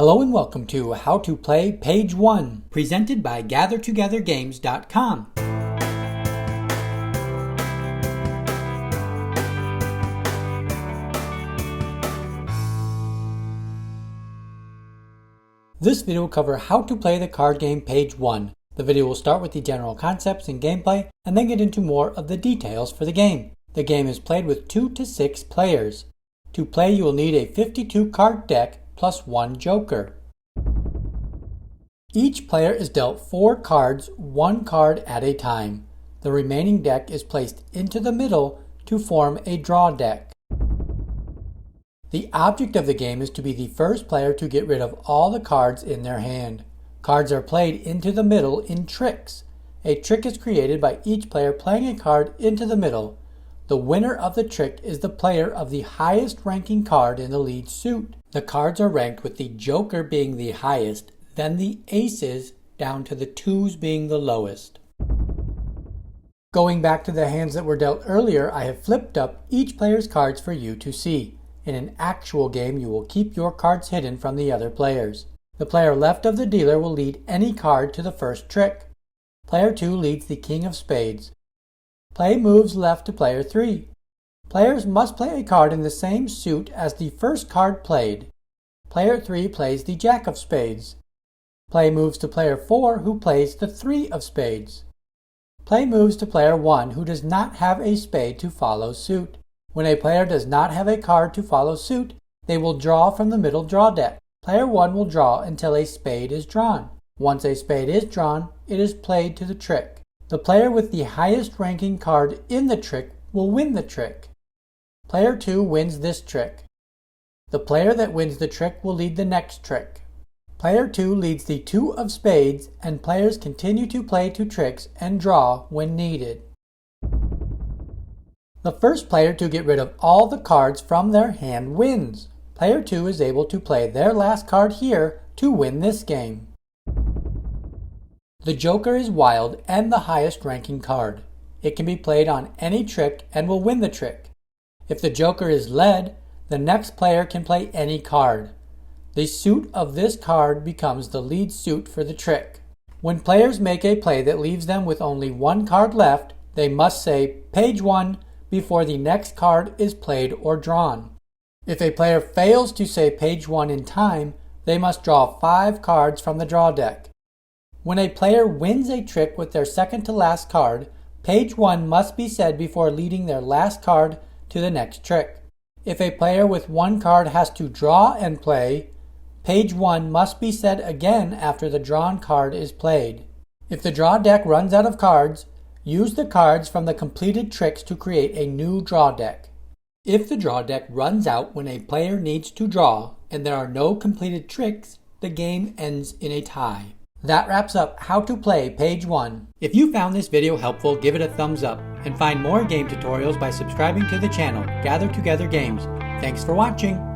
Hello and welcome to How to Play Page 1, presented by GatherTogetherGames.com. This video will cover how to play the card game Page 1. The video will start with the general concepts and gameplay, and then get into more of the details for the game. The game is played with 2 to 6 players. To play, you will need a 52 card deck plus 1 joker. Each player is dealt 4 cards, 1 card at a time. The remaining deck is placed into the middle to form a draw deck. The object of the game is to be the first player to get rid of all the cards in their hand. Cards are played into the middle in tricks. A trick is created by each player playing a card into the middle. The winner of the trick is the player of the highest ranking card in the lead suit. The cards are ranked with the joker being the highest, then the aces, down to the 2s being the lowest. Going back to the hands that were dealt earlier, I have flipped up each player's cards for you to see. In an actual game, you will keep your cards hidden from the other players. The player left of the dealer will lead any card to the first trick. Player 2 leads the king of spades. Play moves left to player 3. Players must play a card in the same suit as the first card played. Player 3 plays the jack of spades. Play moves to player 4, who plays the 3 of spades. Play moves to player 1, who does not have a spade to follow suit. When a player does not have a card to follow suit, they will draw from the middle draw deck. Player 1 will draw until a spade is drawn. Once a spade is drawn, it is played to the trick. The player with the highest ranking card in the trick will win the trick. Player 2 wins this trick. The player that wins the trick will lead the next trick. Player 2 leads the 2 of spades, and players continue to play 2 tricks and draw when needed. The first player to get rid of all the cards from their hand wins. Player 2 is able to play their last card here to win this game. The joker is wild and the highest ranking card. It can be played on any trick and will win the trick. If the joker is led, the next player can play any card. The suit of this card becomes the lead suit for the trick. When players make a play that leaves them with only 1 card left, they must say Page 1 before the next card is played or drawn. If a player fails to say Page 1 in time, they must draw 5 cards from the draw deck. When a player wins a trick with their second to last card, Page 1 must be said before leading their last card to the next trick. If a player with 1 card has to draw and play, Page 1 must be said again after the drawn card is played. If the draw deck runs out of cards, use the cards from the completed tricks to create a new draw deck. If the draw deck runs out when a player needs to draw and there are no completed tricks, the game ends in a tie. That wraps up how to play Page 1. If you found this video helpful, give it a thumbs up, and find more game tutorials by subscribing to the channel Gather Together Games. Thanks for watching.